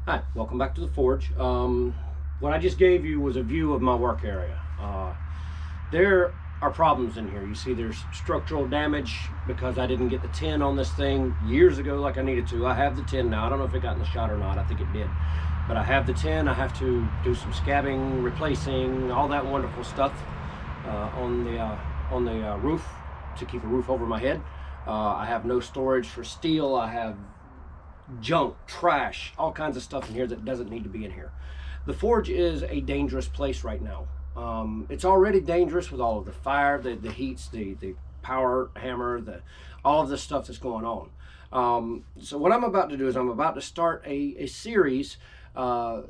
Hi, welcome back to the forge. What I just gave you was a view of my work area. There are problems in here. You see there's structural damage because I didn't get the tin on this thing years ago like I needed to. I have the tin now. I don't know if it got in the shot or not. I think it did. But I have the tin. I have to do some scabbing, replacing, all that wonderful stuff on the roof to keep a roof over my head. I have no storage for steel. I have junk, trash, all kinds of stuff in here that doesn't need to be in here. The forge is a dangerous place right now. It's already dangerous with all of the fire, the heats, the power hammer, all of this stuff that's going on. So what I'm about to do is I'm about to start a series of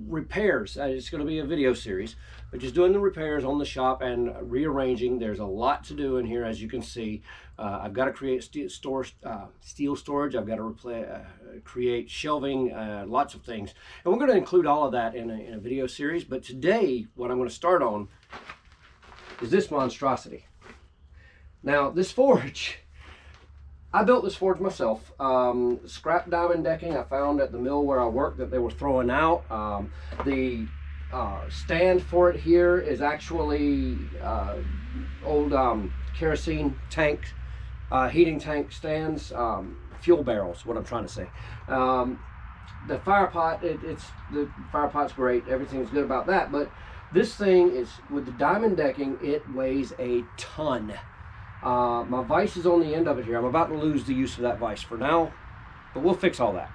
repairs. It's going to be a video series, but just doing the repairs on the shop and rearranging. There's a lot to do in here, as you can see. I've got to create steel storage. I've got to create shelving, lots of things. And we're going to include all of that in a video series. But today, what I'm going to start on is this monstrosity. Now, this forge, I built this forge myself. Scrap diamond decking I found at the mill where I work that they were throwing out. The stand for it here is actually old kerosene tank, heating tank stands, fuel barrels, what I'm trying to say. The fire pot, the fire pot's great. Everything's good about that. But this thing is, with the diamond decking, it weighs a ton. My vise is on the end of it here. I'm about to lose the use of that vise for now, but we'll fix all that.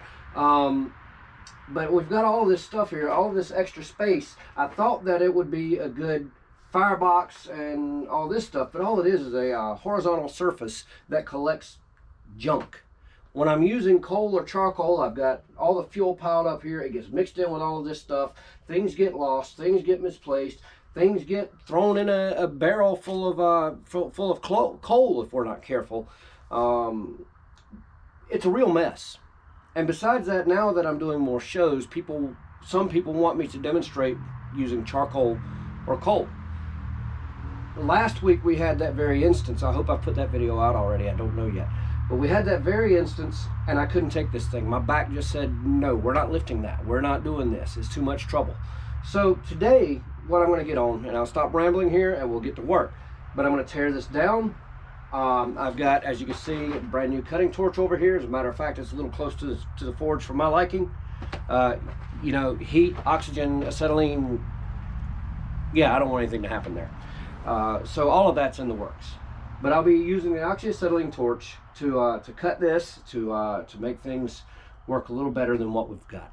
But we've got all this stuff here, all this extra space. I thought that it would be a good firebox and all this stuff, but all it is a horizontal surface that collects junk. When I'm using coal or charcoal, I've got all the fuel piled up here. It gets mixed in with all of this stuff. Things get lost, things get misplaced. Things get thrown in a barrel full of coal if we're not careful. It's a real mess. And besides that, now that I'm doing more shows, some people want me to demonstrate using charcoal or coal. Last week we had that very instance. I hope I put that video out already. I don't know yet. But we had that very instance, and I couldn't take this thing. My back just said, no, we're not lifting that. We're not doing this. It's too much trouble. So today, what I'm going to get on, and I'll stop rambling here and we'll get to work, but I'm going to tear this down. I've got, as you can see, a brand new cutting torch over here. As a matter of fact, it's a little close to the forge for my liking. You know, heat, oxygen, acetylene. Yeah, I don't want anything to happen there. So all of that's in the works. But I'll be using the oxyacetylene torch to cut this, to make things work a little better than what we've got.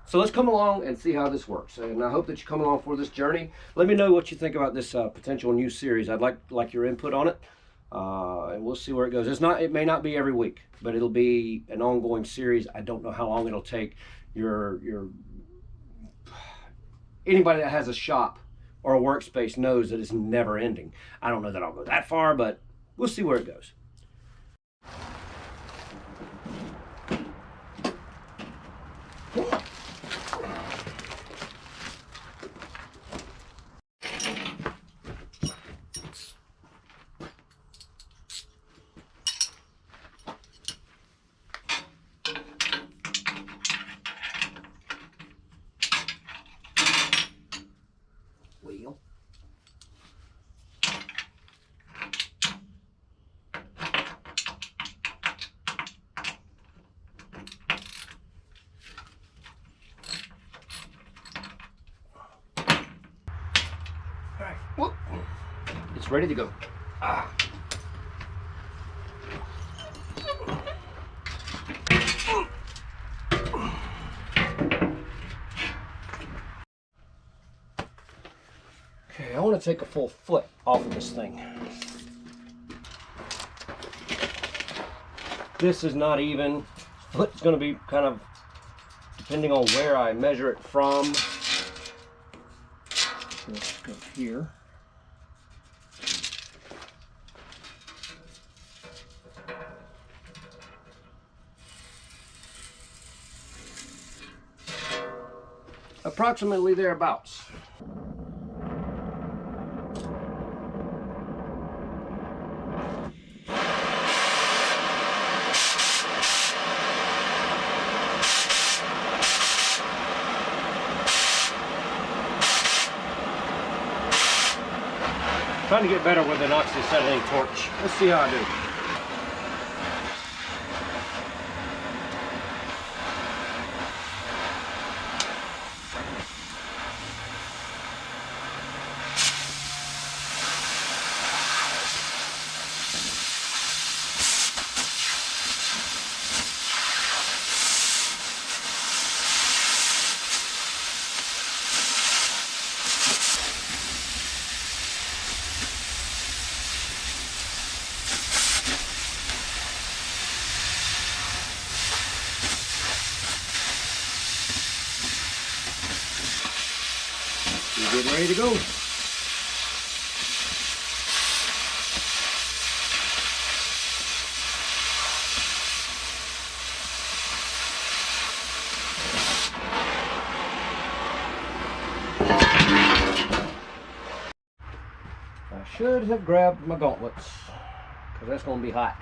So let's come along and see how this works. And I hope that you come along for this journey. Let me know what you think about this potential new series. I'd like your input on it. And we'll see where it goes. It may not be every week, but it'll be an ongoing series. I don't know how long it'll take. Anybody that has a shop or a workspace knows that it's never ending. I don't know that I'll go that far, but we'll see where it goes. Wheel. Alright, whoop. It's ready to go. Okay, I want to take a full foot off of this thing. This is not even. Foot's going to be kind of depending on where I measure it from. Let's go here. Approximately thereabouts. trying to get better with an oxyacetylene torch. Let's see how I do. We're getting ready to go. I should have grabbed my gauntlets because that's going to be hot.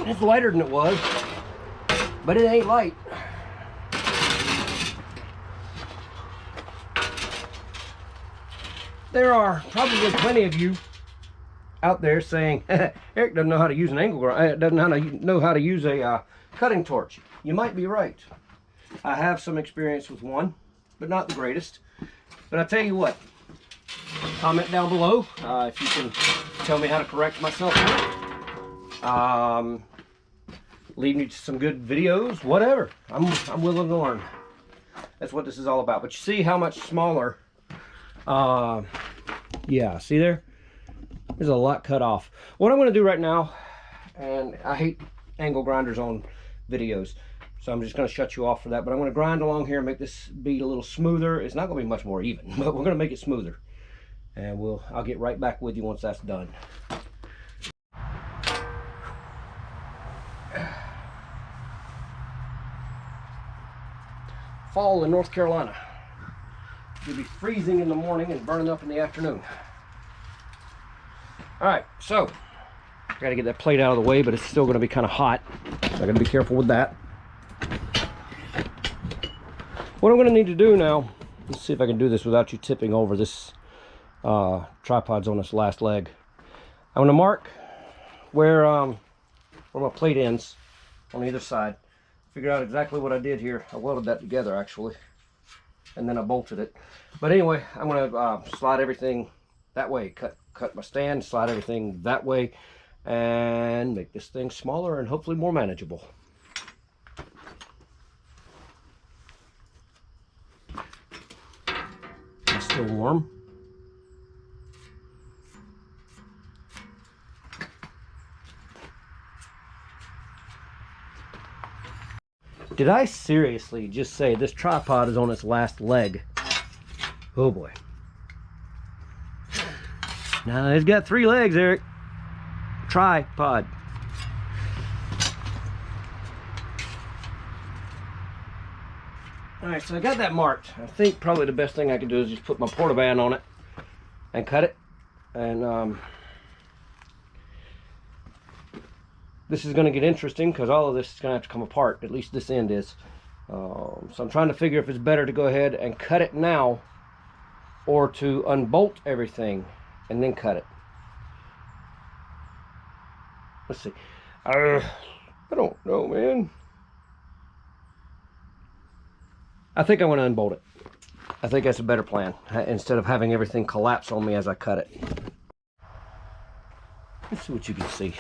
It's lighter than it was, but it ain't light. There are probably plenty of you out there saying, Eric doesn't know how to use an angle grinder, doesn't know how to use a cutting torch. You might be right. I have some experience with one, but not the greatest. But I tell you what, comment down below if you can tell me how to correct myself. Leave me some good videos, whatever. I'm willing to learn. That's what this is all about. But you see how much smaller. Yeah, see there? There's a lot cut off. What I'm going to do right now, and I hate angle grinders on videos, so I'm just going to shut you off for that. But I'm going to grind along here and make this bead a little smoother. It's not going to be much more even, but we're going to make it smoother. And I'll get right back with you once that's done. Fall in North Carolina. You'll be freezing in the morning and burning up in the afternoon. Alright, so I gotta get that plate out of the way, but it's still gonna be kind of hot, so I gotta be careful with that. What I'm gonna need to do now, let's see if I can do this without you tipping over. This tripod's on this last leg. I'm gonna mark where my plate ends on either side. Figure out exactly what I did here. I welded that together actually, and then I bolted it. But anyway, I'm gonna slide everything that way. Cut my stand, slide everything that way, and make this thing smaller and hopefully more manageable. It's still warm. Did I seriously just say this tripod is on its last leg? Oh boy. Now it's got 3 legs, Eric. Tripod. Alright, so I got that marked. I think probably the best thing I can do is just put my portaband on it and cut it. And this is going to get interesting because all of this is going to have to come apart. At least this end is. So I'm trying to figure if it's better to go ahead and cut it now or to unbolt everything and then cut it. Let's see. I don't know, man. I think I'm going to unbolt it. I think that's a better plan instead of having everything collapse on me as I cut it. Let's see what you can see.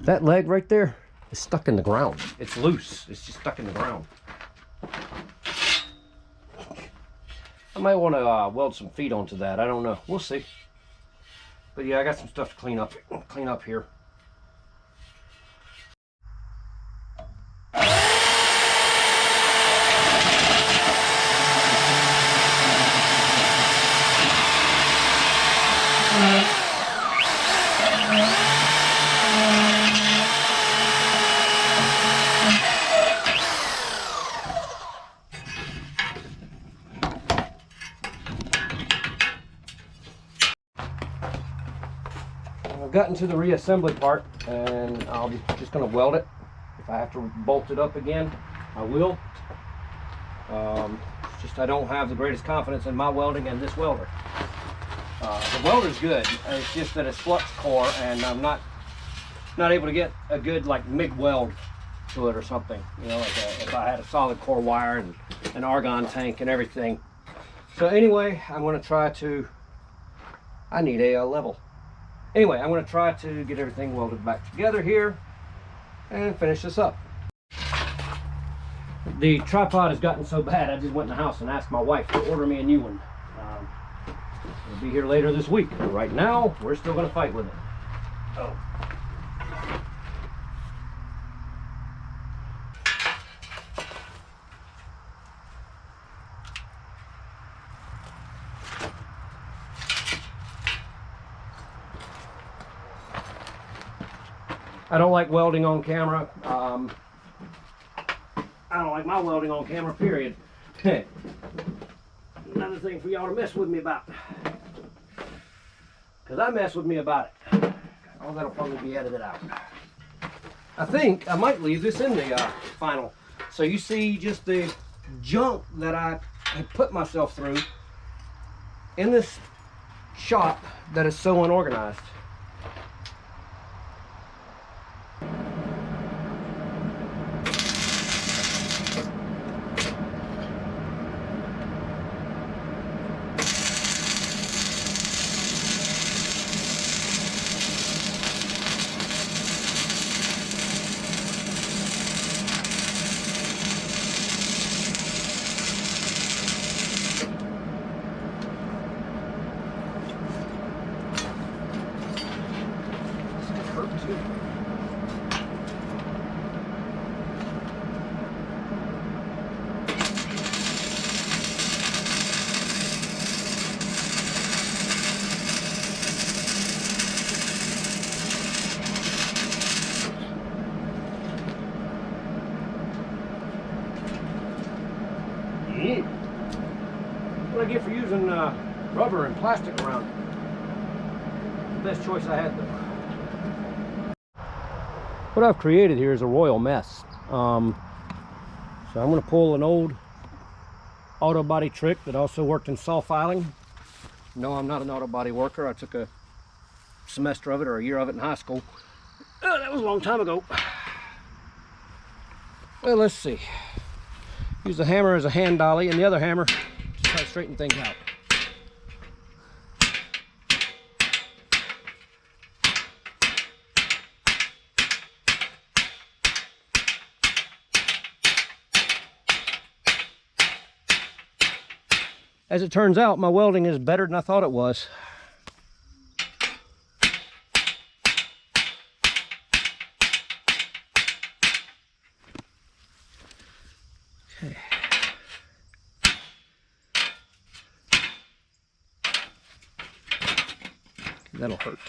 That leg right there is stuck in the ground. It's loose. It's just stuck in the ground. I might want to weld some feet onto that. I don't know. We'll see. But yeah, I got some stuff to clean up here. I've gotten to the reassembly part, and I'm just going to weld it If I have to bolt it up again, I will. It's just I don't have the greatest confidence in my welding and this welder. The welder's good. It's just that it's flux core, and I'm not able to get a good like MIG weld to it or something. You know, like if I had a solid core wire and an argon tank and everything. So anyway, I'm going to try to. I need a level. Anyway, I'm going to try to get everything welded back together here and finish this up. The tripod has gotten so bad, I just went in the house and asked my wife to order me a new one. It'll be here later this week. But right now, we're still going to fight with it. Oh. I don't like welding on camera. I don't like my welding on camera, period. Another thing for y'all to mess with me about. Because I mess with me about it. Oh, that'll probably be edited out. I think I might leave this in the final. So you see just the junk that I have put myself through in this shop that is so unorganized. What I get for using rubber and plastic around it. The best choice I had though. What I've created here is a royal mess. So I'm going to pull an old auto body trick that also worked in saw filing. No, I'm not an auto body worker. I took a semester of it or a year of it in high school. Oh, that was a long time ago. Well, let's see. Use the hammer as a hand dolly and the other hammer to try to straighten things out. As it turns out, my welding is better than I thought it was. Okay. That'll hurt.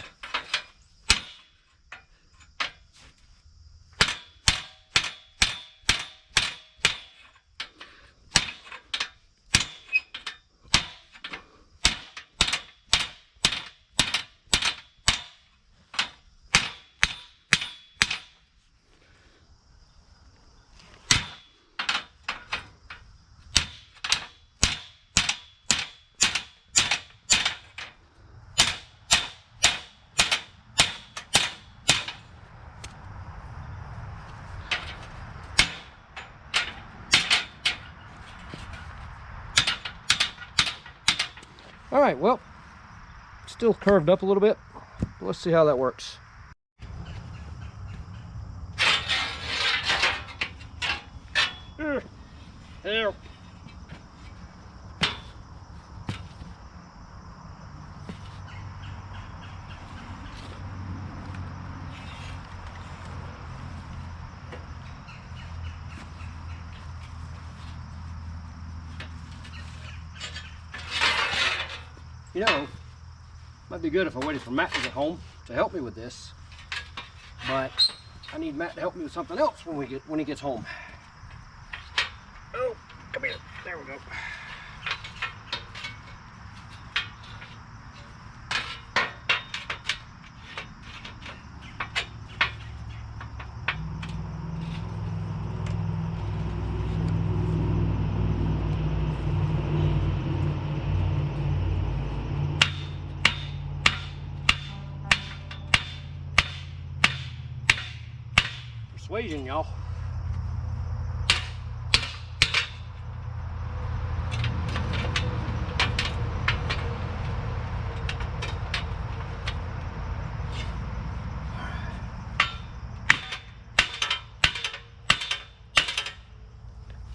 All right, well, still curved up a little bit. Let's see how that works. Help. You know, might be good if I waited for Matt to get home to help me with this, but I need Matt to help me with something else when he gets home. Oh, come here. There we go. persuasion, y'all.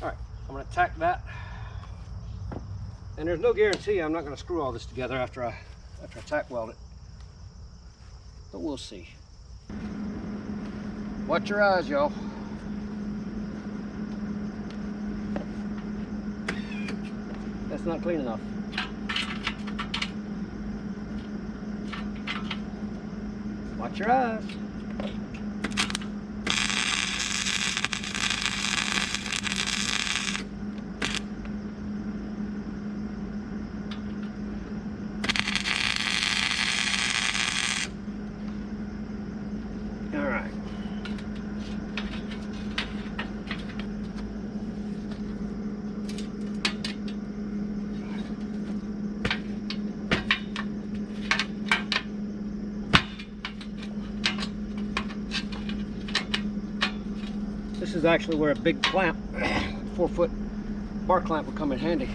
Alright, I'm going to tack that. And there's no guarantee I'm not going to screw all this together after I tack weld it. But we'll see. Watch your eyes, y'all. That's not clean enough. Watch your eyes. All right. This is actually where a big clamp, 4-foot bar clamp, would come in handy.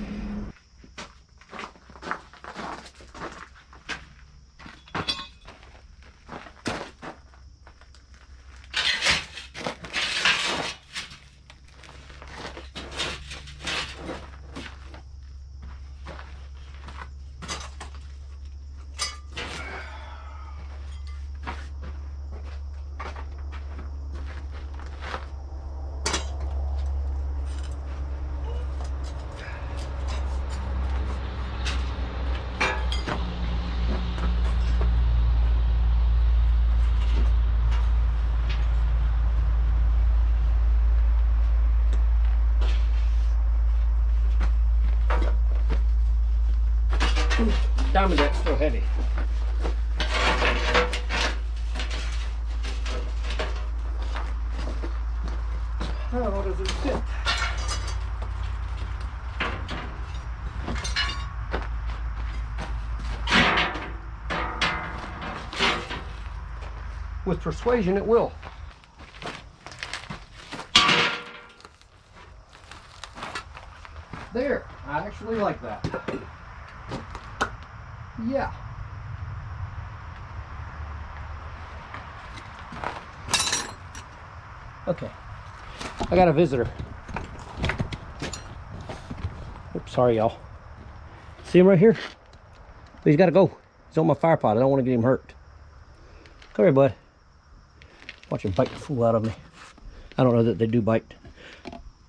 Diamond deck's still heavy. How does it fit? With persuasion, it will. There, I actually like that. Yeah. Okay. I got a visitor. Oops, sorry, y'all. See him right here? But he's got to go. He's on my fire pot. I don't want to get him hurt. Come here, bud. Watch him bite the fool out of me. I don't know that they do bite.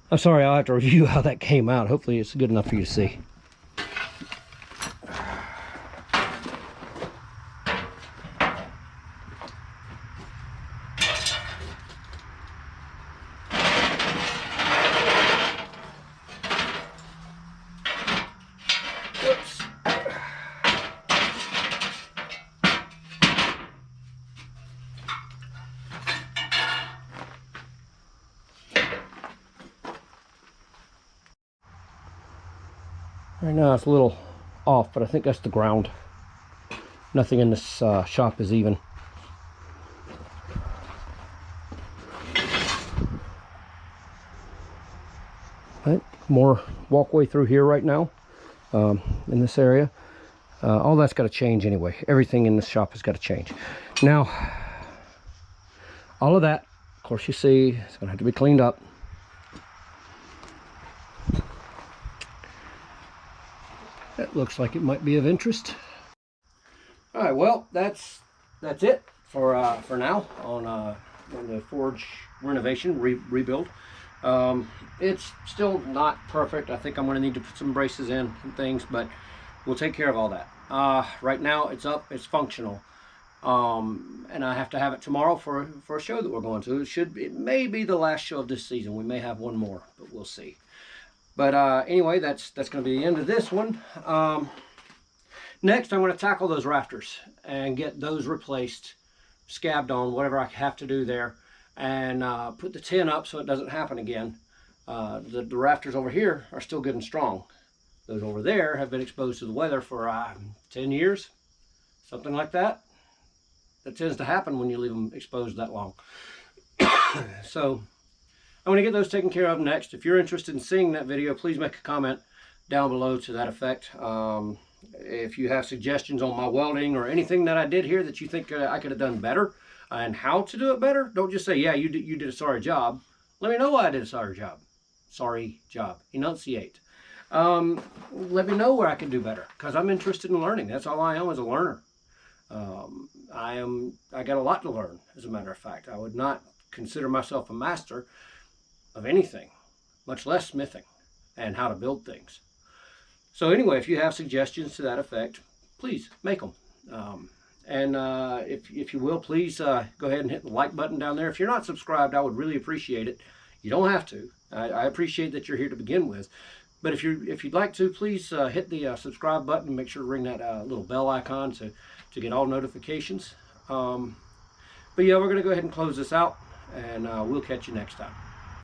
I'm sorry, I'll have to review how that came out. Hopefully it's good enough for you to see. Whoops. Right now it's a little off, but I think that's the ground. Nothing in this shop is even. Right, more walkway through here right now in this area. All that's got to change anyway. Everything in this shop has got to change. Now, all of that, of course, you see, it's going to have to be cleaned up. That looks like it might be of interest. All right, well, that's it for now on the forge renovation rebuild. It's still not perfect. I think I'm going to need to put some braces in and things, but we'll take care of all that. Right now, it's up. It's functional, and I have to have it tomorrow for a show that we're going to. It may be the last show of this season. We may have one more, but we'll see. But anyway, that's going to be the end of this one. Next, I'm going to tackle those rafters and get those replaced, scabbed on, whatever I have to do there, and put the tin up so it doesn't happen again. The rafters over here are still good and strong. Those over there have been exposed to the weather for 10 years, something like that. That tends to happen when you leave them exposed that long. So I'm going to get those taken care of next. If you're interested in seeing that video, please make a comment down below to that effect. If you have suggestions on my welding or anything that I did here that you think I could have done better and how to do it better, don't just say, yeah, you did a sorry job. Let me know why I did a sorry job. Sorry job. Enunciate. Let me know where I can do better, because I'm interested in learning. That's all I am, as a learner. I got a lot to learn, as a matter of fact. I would not consider myself a master of anything, much less smithing and how to build things. So anyway, if you have suggestions to that effect, please make them. If you will, please go ahead and hit the like button down there. If you're not subscribed, I would really appreciate it. You don't have to. I appreciate that you're here to begin with. But if you'd like to, please hit the subscribe button and make sure to ring that little bell icon to get all notifications. But yeah, we're going to go ahead and close this out, and we'll catch you next time.